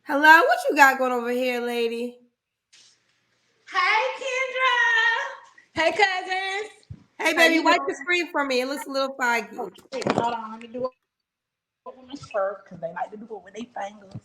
Hello, what you got going over here, lady? Hey, Kendra. Hey, cousins. Hey, How baby, you wipe the doing? screen for me. It looks a little foggy. Oh, shit. Hold on. Let me do it with my shirt because they like to do it with their fingers.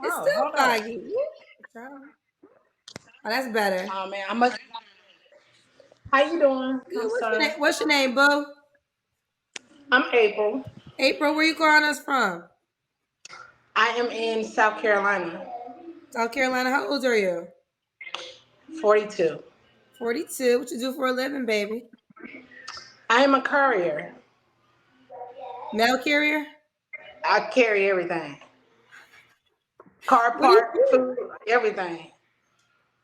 It's Oh, still hold up. foggy. Oh, that's better. Oh, man. I must. How you doing? Good. I'm sorry. What's your name, boo? I'm April. April, where you calling us from? I am in South Carolina. South Carolina. How old are you? 42. 42. What you do for a living, baby? I am a courier. Mail carrier? I carry everything. Car What do you part, do? food, everything.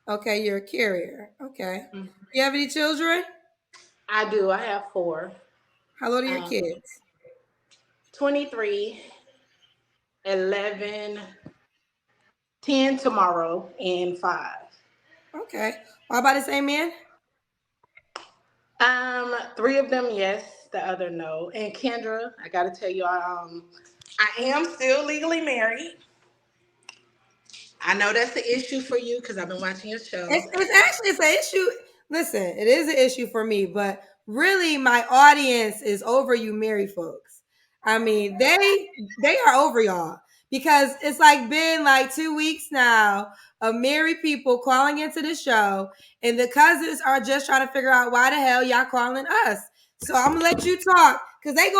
Okay, you're a carrier. Okay. You have any children? I do. I have four. How old are your Um, kids? 23, 11, 10 tomorrow, and 5. Okay. All about the same man? Three of them, yes. The other, no. And Kendra, I gotta tell you, I am still legally married. I know that's the issue for you because I've been watching your show. It's an issue. Listen, it is an issue for me, but really my audience is over you married folks. I mean, they are over y'all because it's like been like 2 weeks now of married people calling into the show, and the cousins are just trying to figure out why the hell y'all calling us. So I'm gonna let you talk because they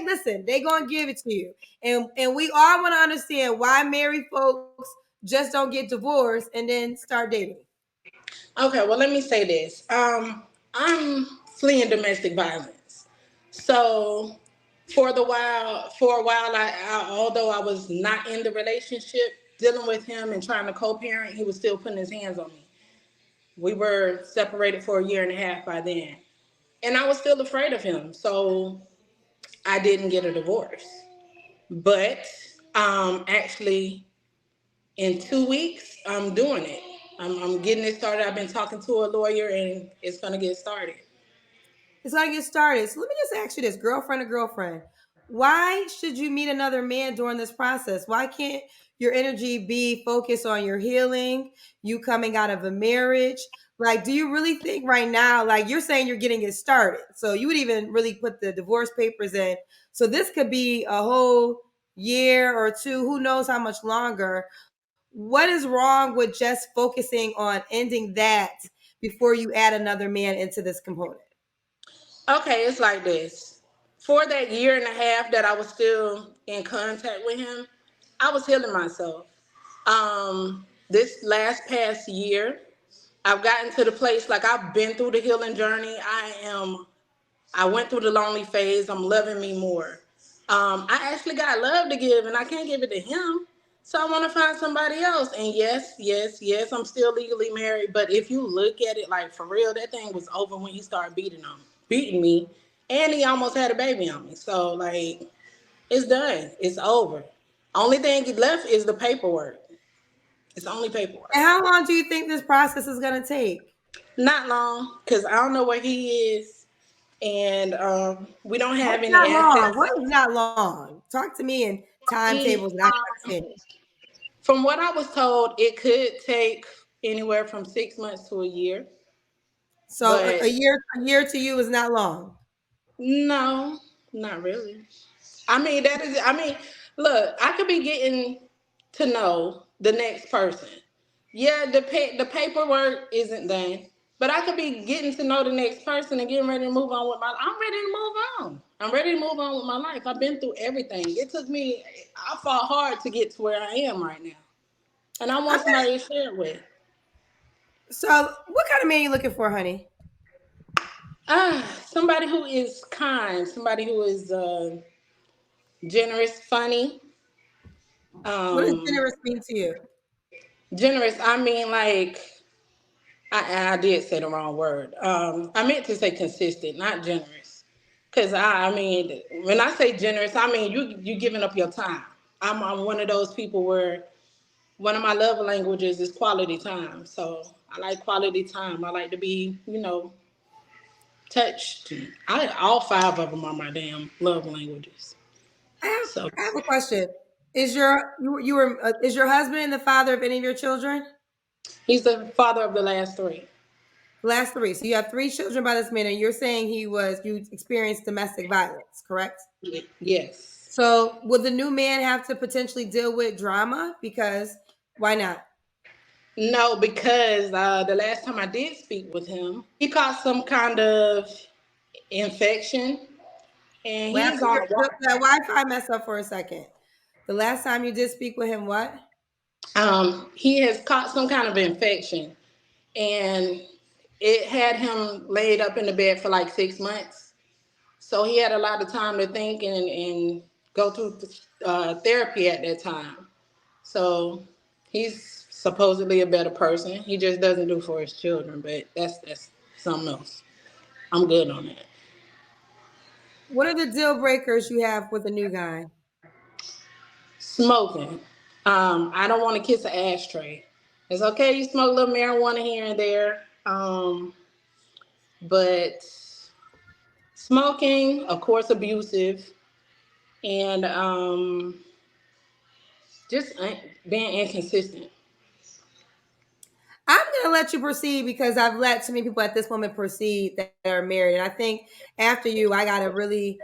listen, they gonna give it to you. And we all want to understand why married folks just don't get divorced and then start dating. Okay, well, let me say this. I'm fleeing domestic violence. So for a while, although I was not in the relationship, dealing with him and trying to co-parent, he was still putting his hands on me. We were separated for a year and a half by then. And I was still afraid of him. So I didn't get a divorce. But actually, in 2 weeks, I'm doing it. I'm getting it started. I've been talking to a lawyer and it's going to get started. It's gonna get started. So let me just ask you this, girlfriend or girlfriend. Why should you meet another man during this process? Why can't your energy be focused on your healing, you coming out of a marriage? Like, do you really think right now, like you're saying you're getting it started? So you would even really put the divorce papers in. So this could be a whole year or two, who knows how much longer. What is wrong with just focusing on ending that before you add another man into this component? Okay, it's like this. For that year and a half that I was still in contact with him, I was healing myself. This last past year, I've gotten to the place like I've been through the healing journey. I went through the lonely phase. I'm loving me more. I actually got love to give, and I can't give it to him. So I want to find somebody else. And yes, yes, yes, I'm still legally married. But if you look at it like for real, that thing was over when he started beating me, and he almost had a baby on me. So like, it's done. It's over. Only thing left is the paperwork. It's only paperwork. And how long do you think this process is going to take? Not long, because I don't know where he is, and we don't have What's any not long? assets. What is not long? Talk to me in He, timetables that I can understand. from what I was told, it could take anywhere from 6 months to a year. So But a year to you is not long. no, not really. I mean, look, I could be getting to know the next person. Yeah, the paperwork isn't done, but I could be getting to know the next person and getting ready to move on with my. I'm ready to move on. I'm ready to move on with my life. I've been through everything. It took me. I fought hard to get to where I am right now, and I I'm want not, somebody to share it with. so what kind of man you looking for, honey? Somebody who is kind, somebody who is generous, funny. What does Um, generous mean to you? Generous. I mean, like I did say the wrong word. I meant to say consistent, not generous. Cause I mean, when I say generous, I mean you giving up your time. I'm one of those people where one of my love languages is quality time. So I like quality time. I like to be, touched. All five of them are my damn love languages. So I have a question. Is your husband the father of any of your children? He's the father of the last three. The last three. So you have three children by this man, and you're saying you experienced domestic violence, correct? Yes. So would the new man have to potentially deal with drama? Because why not? No, because the last time I did speak with him, he caught some kind of infection, and What he's happened? on a walk. That Wi-Fi messed up for a second. The last time you did speak with him, what? He has caught some kind of infection, and it had him laid up in the bed for like 6 months. So he had a lot of time to think and go through therapy at that time. So he's supposedly a better person. He just doesn't do for his children, but that's something else. I'm good on that. What are the deal breakers you have with a new guy? Smoking. I don't want to kiss an ashtray. It's okay you smoke a little marijuana here and there. But smoking, of course, abusive, and just being inconsistent. I'm gonna let you proceed because I've let too many people at this moment proceed that are married, and I think after you, I gotta really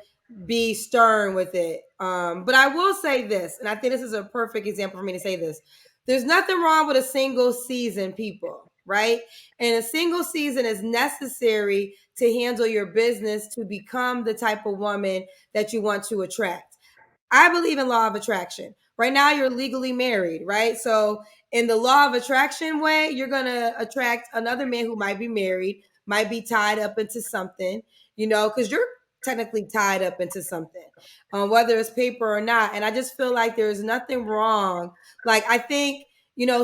be stern with it. But I will say this, and I think this is a perfect example for me to say this. There's nothing wrong with a single season, people, right? And a single season is necessary to handle your business to become the type of woman that you want to attract. I believe in law of attraction. Right now, you're legally married, right? So, in the law of attraction way, you're gonna attract another man who might be married, might be tied up into something, because you're technically tied up into something, whether it's paper or not. And I just feel like there's nothing wrong. Like I think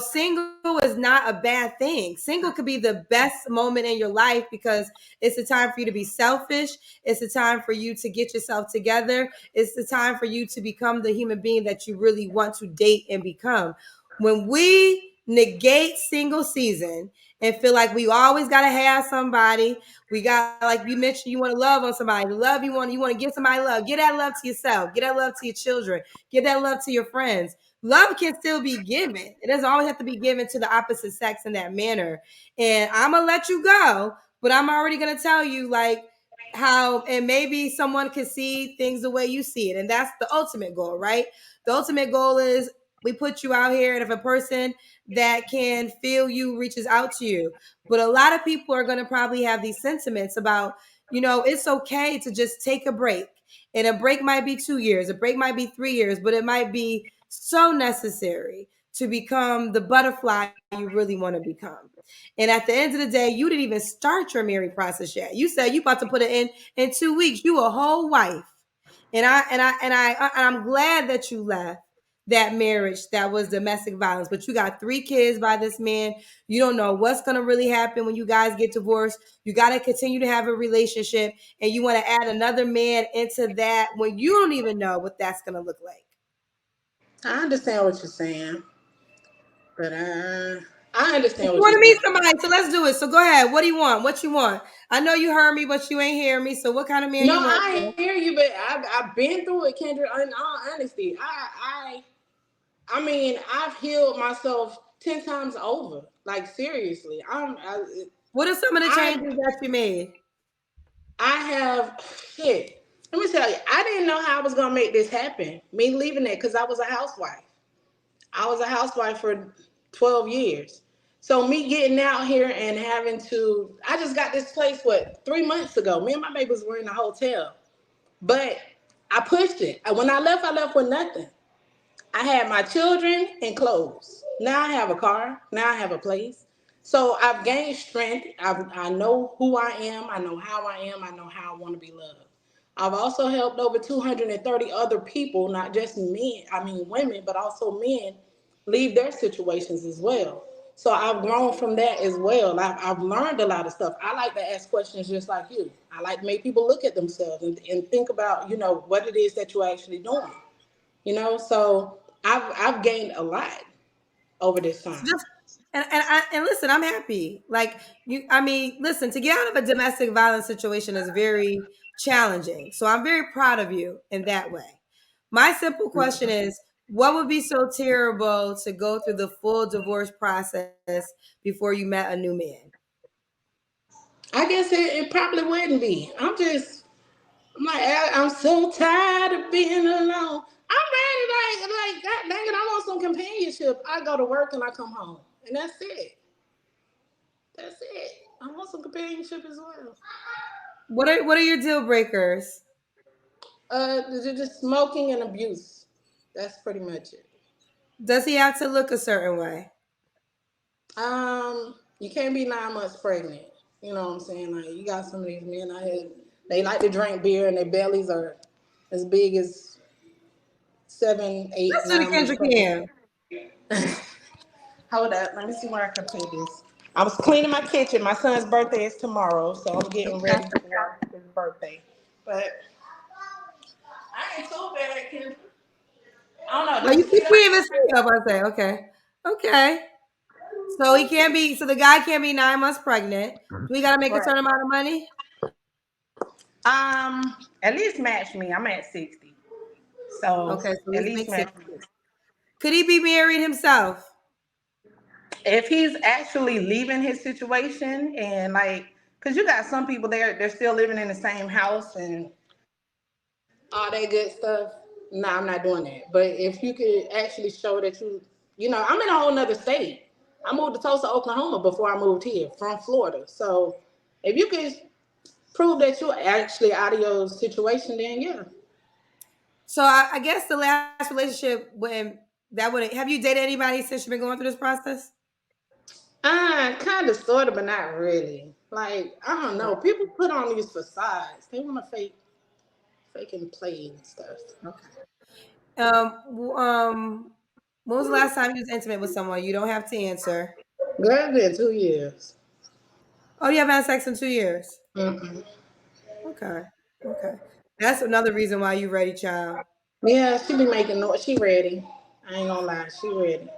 single is not a bad thing. Single could be the best moment in your life because it's a time for you to be selfish. It's a time for you to get yourself together. It's the time for you to become the human being that you really want to date and become. When we negate single season and feel like we always got to have somebody, we got, like you mentioned, you want to love on somebody, love you want to give somebody love, get that love to yourself, get that love to your children, give that love to your friends. Love can still be given. It doesn't always have to be given to the opposite sex in that manner. And I'm gonna let you go, but I'm already gonna tell you like how, and maybe someone can see things the way you see it, and that's the ultimate goal, right? The ultimate goal is we put you out here, and if a person that can feel you reaches out to you. But a lot of people are going to probably have these sentiments about, it's okay to just take a break. And a break might be 2 years, a break might be 3 years, but it might be so necessary to become the butterfly you really want to become. And at the end of the day, you didn't even start your marriage process yet. You said you about to put it in 2 weeks. You a whole wife. And I'm glad that you left that marriage that was domestic violence, but you got 3 kids by this man. You don't know what's going to really happen when you guys get divorced. You got to continue to have a relationship, and you want to add another man into that when you don't even know what that's going to look like. I understand what you're saying, but I But understand you what want you're to meet saying. somebody, so let's do it. So go ahead. What do you want? What you want? I know you heard me, but you ain't hear me. So what kind of man No, you want? I hear you, but I've been through it, Kendra. In all honesty, I mean, I've healed myself 10 times over. Like seriously, What are some of the I changes that you made? I have shit. Let me tell you, I didn't know how I was gonna make this happen. Me leaving it because I was a housewife. I was a housewife for 12 years. So me getting out here and having to, I just got this place, what, 3 months ago. Me and my babies were in a hotel. But I pushed it. When I left with nothing. I had my children and clothes. Now I have a car. Now I have a place. So I've gained strength. I know who I am. I know how I am. I know how I want to be loved. I've also helped over 230 other people, not just men, I mean women, but also men, leave their situations as well. So I've grown from that as well. I've learned a lot of stuff. I like to ask questions just like you. I like to make people look at themselves and think about, what it is that you're actually doing. So I've gained a lot over this So time. just and listen, I'm happy. Like you, I mean, listen, to get out of a domestic violence situation is very challenging. So I'm very proud of you in that way. My simple question is, What would be so terrible to go through the full divorce process before you met a new man? I guess it probably wouldn't be. I'm like, I'm so tired of being alone. I'm ready, like, God dang it, I want some companionship. I go to work and I come home, and that's it. That's it. I want some companionship as well. What are your deal breakers? Just smoking and abuse. That's pretty much it. Does he have to look a certain way? You can't be 9 months pregnant. You know what I'm saying? Like, you got some of these men out here, they like to drink beer and their bellies are as big as 7, 8, Let's do the 9 months Kendrick pregnant. Cam. Hold up, let me see where I can put this. I was cleaning my kitchen. My son's birthday is tomorrow, so I'm getting Okay. ready for his birthday. But I ain't so bad, Kim. I don't know. Well, Does you it can't feel like even see up. I say, okay, okay. So he can't be. So the guy can't be 9 months pregnant. Do we got to make a right? certain amount of money? At least match me. I'm at 60, so Okay, so at at least least make match 60. me. Could he be married himself? If he's actually leaving his situation and like, cause you got some people they're still living in the same house and all that good stuff. No, I'm not doing that. But if you could actually show that I'm in a whole nother state. I moved to Tulsa, Oklahoma before I moved here from Florida. So if you could prove that you're actually out of your situation, then yeah. So I guess the last relationship when that would have you dated anybody since you've been going through this process? Kind of, sort of, but not really. Like, I don't know. People put on these facades. They want to fake and play and stuff. Okay. When was the last time you was intimate with someone? You don't have to answer. Girl, it's been 2 years. Oh, you haven't had sex in 2 years. Mm-mm. Okay. Okay. That's another reason why you ready, child. Yeah, she be making noise. She ready. I ain't gonna lie, she ready.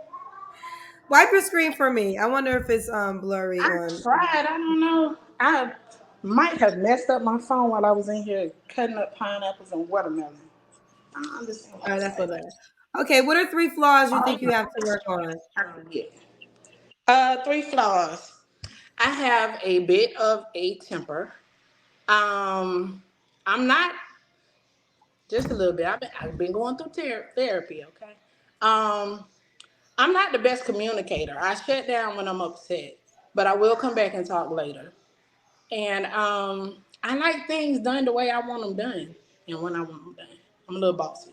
Wipe your screen for me. I wonder if it's blurry I on. tried. I don't know. I might have messed up my phone while I was in here cutting up pineapples and watermelon. I don't understand why it's That's like what that. that. Okay. What are three flaws you think you have to work on? I forget. Three flaws. I have a bit of a temper. Um, I'm not just a little bit. I've been going through therapy. Okay. Um, I'm not the best communicator. I shut down when I'm upset, but I will come back and talk later. And I like things done the way I want them done, and when I want them done. I'm a little bossy,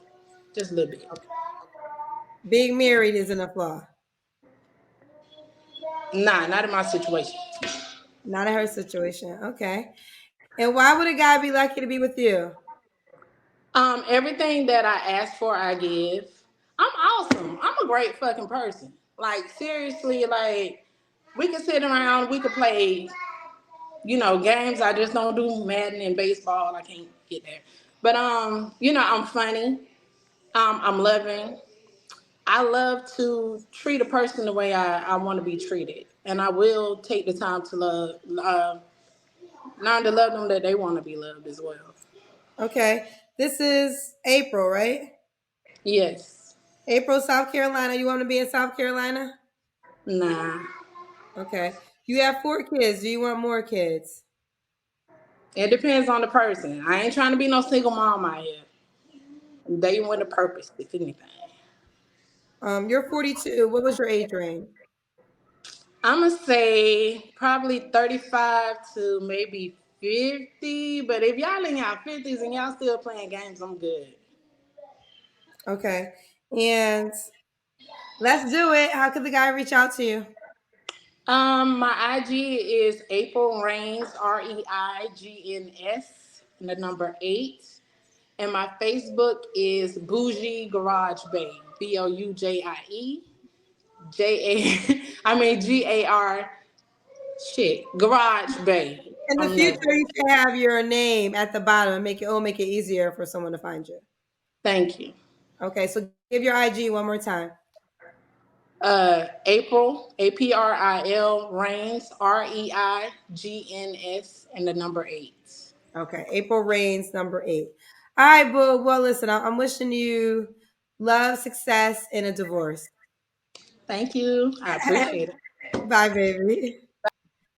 just a little bit. Being married isn't a flaw. Nah, not in my situation. Not in her situation. Okay. And why would a guy be lucky to be with you? Everything that I ask for, I give. I'm awesome. I'm a great fucking person. Like, seriously, like, we can sit around, we could play, games. I just don't do Madden and baseball. I can't get there. But I'm funny. I'm loving. I love to treat a person the way I want to be treated, and I will take the time to learn to love them that they want to be loved as well. Okay. This is April, right? Yes. April, South Carolina. You want to be in South Carolina? Nah. Okay. You have 4 kids. Do you want more kids? It depends on the person. I ain't trying to be no single mom out here. I'm dating with a purpose, if anything. You're 42. What was your age range? I'm gonna say probably 35 to maybe 50. But if y'all in y'all 50s and y'all still playing games, I'm good. Okay. And let's do it. How could the guy reach out to you? My IG is April Reigns, REIGNS, and the number 8. And my Facebook is Bougie Garage Bay, BOUJIE I mean GAR shit Garage Bay. In the I'm future, nervous. you should have your name at the bottom and make it easier for someone to find you. Thank you. Okay, so give your IG one more time. April APRIL Reigns REIGNS and the number 8. Okay, April Reigns, number 8. All right, boo. Well, listen, I'm wishing you love, success, and a divorce. Thank you. I appreciate it. Bye, baby.